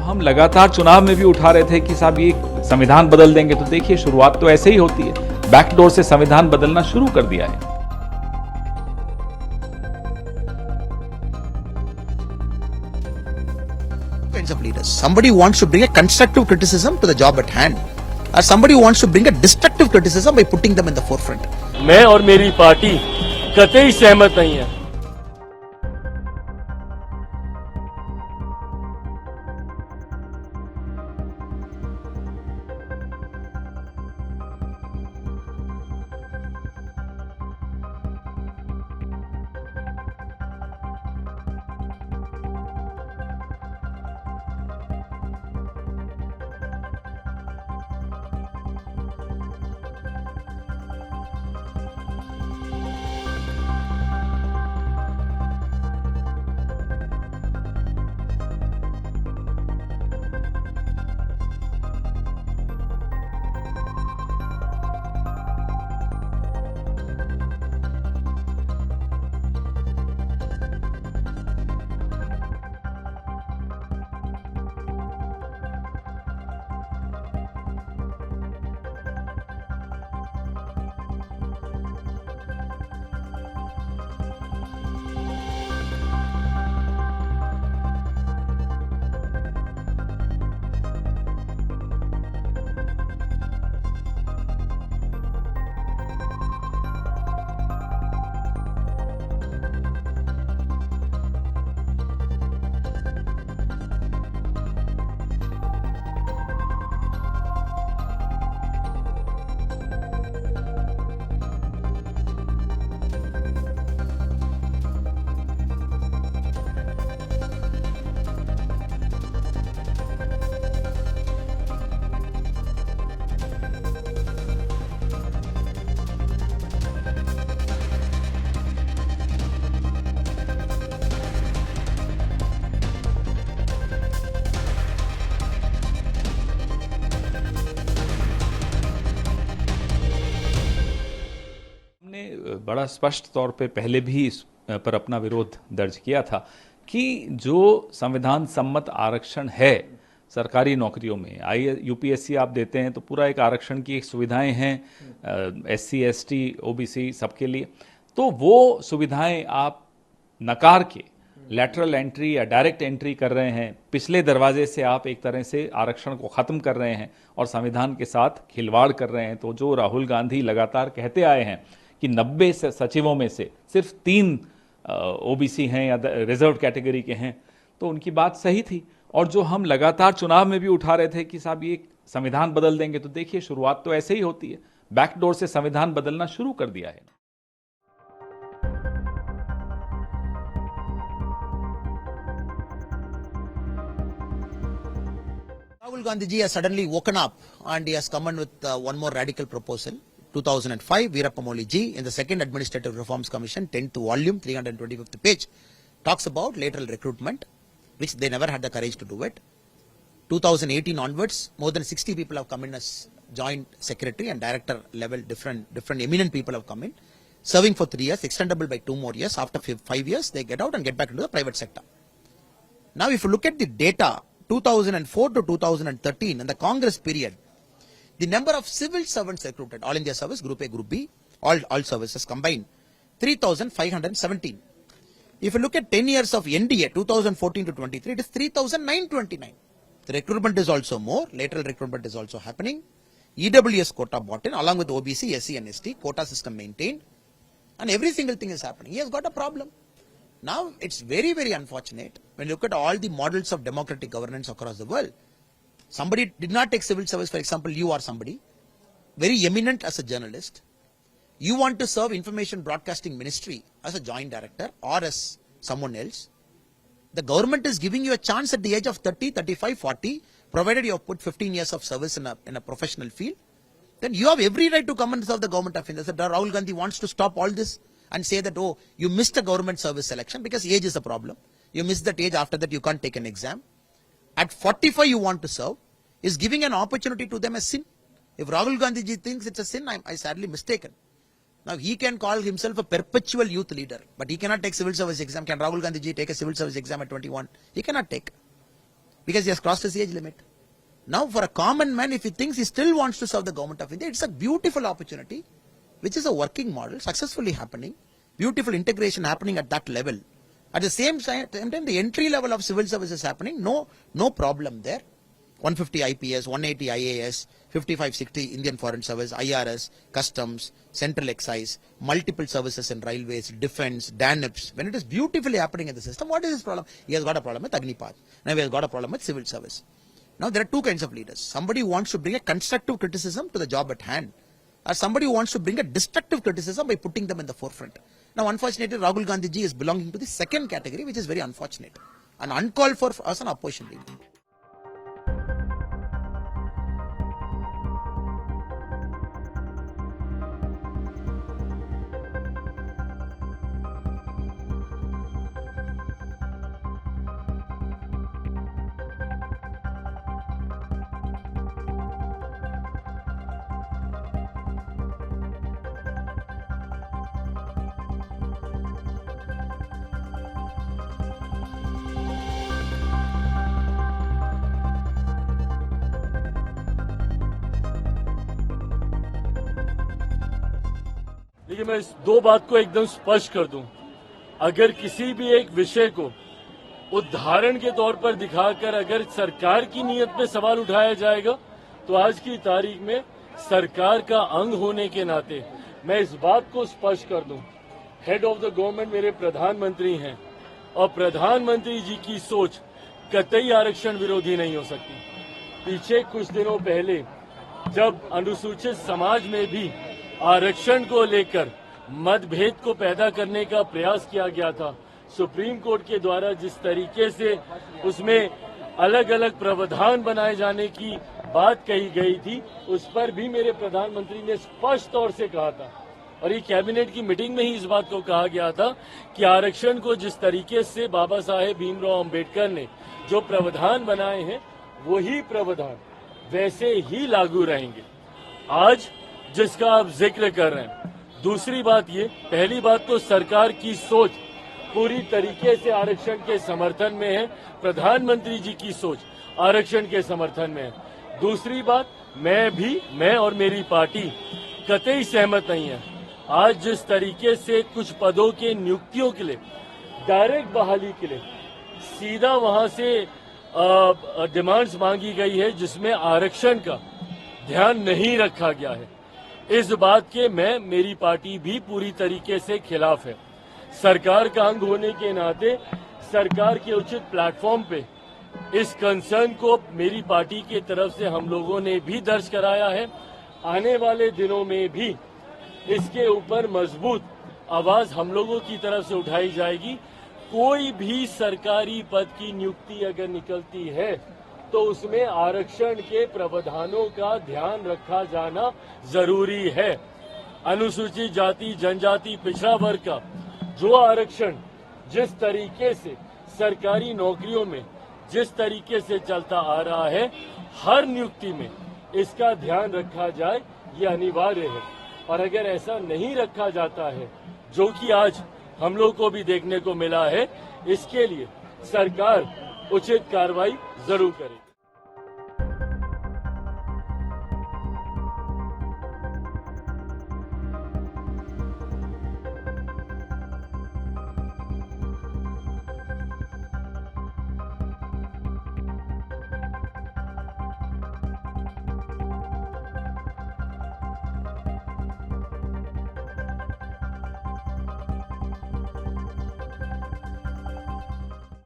हम लगातार चुनाव में भी उठा रहे थे कि साहब ये संविधान बदल देंगे, तो देखिए शुरुआत तो ऐसे ही होती है, बैकडोर से संविधान बदलना शुरू कर दिया है। Of leaders. Somebody wants to bring a constructive criticism to the job at hand, or somebody wants to bring a destructive criticism by putting them in the forefront. मैं और मेरी पार्टी कतई सहमत नहीं है। बड़ा स्पष्ट तौर पे पहले भी इस पर अपना विरोध दर्ज किया था कि जो संविधान सम्मत आरक्षण है सरकारी नौकरियों में, यूपीएससी आप देते हैं तो पूरा एक आरक्षण की एक सुविधाएं हैं एससी एसटी ओबीसी सबके लिए, तो वो सुविधाएं आप नकार के लैटरल एंट्री या डायरेक्ट एंट्री कर रहे हैं, पिछले दरवाजे से आप एक तरह से आरक्षण को ख़त्म कर रहे हैं और संविधान के साथ खिलवाड़ कर रहे हैं। तो जो राहुल गांधी लगातार कहते आए हैं कि 90 सचिवों में से सिर्फ 3 ओबीसी हैं या रिजर्व कैटेगरी के हैं, तो उनकी बात सही थी। और जो हम लगातार चुनाव में भी उठा रहे थे कि साहब ये संविधान बदल देंगे, तो देखिए शुरुआत तो ऐसे ही होती है, बैकडोर से संविधान बदलना शुरू कर दिया है। Rahul Gandhi ji has suddenly woken up and he has come in with one more radical proposal. 2005, Veerappa Moily ji in the second Administrative Reforms Commission, 10th volume, 325th page, talks about lateral recruitment, which they never had the courage to do it. 2018 onwards, more than 60 people have come in as joint secretary and director level, different eminent people have come in, serving for 3 years, extendable by 2 more years. After 5 years, they get out and get back into the private sector. Now, if you look at the data, 2004 to 2013, in the Congress period, the number of civil servants recruited, all India service, Group A, Group B, all services combined, 3,517. If you look at 10 years of NDA, 2014 to 23, it is 3,929. The recruitment is also more, lateral recruitment is also happening. EWS quota bought in, along with OBC, SC and ST, quota system maintained, and every single thing is happening. He has got a problem. Now, it's very, very unfortunate when you look at all the models of democratic governance across the world. Somebody did not take civil service, for example, you are somebody, very eminent as a journalist. You want to serve information broadcasting ministry as a joint director or as someone else. The government is giving you a chance at the age of 30, 35, 40, provided you have put 15 years of service in a professional field. Then you have every right to come and serve the government of India. So Rahul Gandhi wants to stop all this and say that, oh, you missed a government service selection because age is a problem. You missed that age, after that you can't take an exam. At 45 you want to serve, is giving an opportunity to them a sin. If Rahul Gandhi ji thinks it's a sin, I sadly mistaken. Now he can call himself a perpetual youth leader, but he cannot take civil service exam. Can Rahul Gandhi ji take a civil service exam at 21? He cannot take. because he has crossed his age limit. Now, for a common man, if he thinks he still wants to serve the government of India, it's a beautiful opportunity, which is a working model, successfully happening, beautiful integration happening at that level. At the same time, the entry level of civil service is happening, no problem there. 150 IPS, 180 IAS, 5560 Indian Foreign Service, IRS, Customs, Central Excise, multiple services in railways, defense, DANIPS. When it is beautifully happening in the system, what is his problem? He has got a problem with Agnipath. Now he has got a problem with civil service. Now there are two kinds of leaders. Somebody who wants to bring a constructive criticism to the job at hand, or somebody who wants to bring a destructive criticism by putting them in the forefront. Now unfortunately, Rahul Gandhi ji is belonging to the second category, which is very unfortunate and uncalled for as an opposition leader. लेकिन मैं इस दो बात को एकदम स्पष्ट कर दूं, अगर किसी भी एक विषय को उदाहरण के तौर पर दिखाकर अगर सरकार की नीयत पे सवाल उठाया जाएगा, तो आज की तारीख में सरकार का अंग होने के नाते मैं इस बात को स्पष्ट कर दूं, हेड ऑफ द गवर्नमेंट मेरे प्रधानमंत्री हैं और प्रधानमंत्री जी की सोच कतई आरक्षण विरोधी नहीं हो सकती। पीछे कुछ दिनों पहले जब अनुसूचित समाज में भी आरक्षण को लेकर मतभेद को पैदा करने का प्रयास किया गया था, सुप्रीम कोर्ट के द्वारा जिस तरीके से उसमें अलग अलग प्रावधान बनाए जाने की बात कही गई थी, उस पर भी मेरे प्रधानमंत्री ने स्पष्ट तौर से कहा था और ये कैबिनेट की मीटिंग में ही इस बात को कहा गया था कि आरक्षण को जिस तरीके से बाबा साहेब भीमराव अंबेडकर ने जो प्रावधान बनाए हैं, वही प्रावधान वैसे ही लागू रहेंगे। आज जिसका आप जिक्र कर रहे हैं, दूसरी बात ये, पहली बात तो सरकार की सोच पूरी तरीके से आरक्षण के समर्थन में है, प्रधानमंत्री जी की सोच आरक्षण के समर्थन में है। दूसरी बात, मैं और मेरी पार्टी कतई सहमत नहीं है। आज जिस तरीके से कुछ पदों के नियुक्तियों के लिए डायरेक्ट बहाली के लिए सीधा वहां से डिमांड्स मांगी गई है, जिसमें आरक्षण का ध्यान नहीं रखा गया है, इस बात के मेरी पार्टी भी पूरी तरीके से खिलाफ है। सरकार का अंग होने के नाते सरकार के उचित प्लेटफॉर्म पे इस कंसर्न को मेरी पार्टी की तरफ से हम लोगों ने भी दर्ज कराया है। आने वाले दिनों में भी इसके ऊपर मजबूत आवाज हम लोगों की तरफ से उठाई जाएगी। कोई भी सरकारी पद की नियुक्ति अगर निकलती है तो उसमें आरक्षण के प्रावधानों का ध्यान रखा जाना जरूरी है। अनुसूचित जाति, जनजाति, पिछड़ा वर्ग का जो आरक्षण जिस तरीके से सरकारी नौकरियों में जिस तरीके से चलता आ रहा है, हर नियुक्ति में इसका ध्यान रखा जाए, ये अनिवार्य है। और अगर ऐसा नहीं रखा जाता है, जो कि आज हम लोग को भी देखने को मिला है, इसके लिए सरकार उचित कार्रवाई जरूर करे।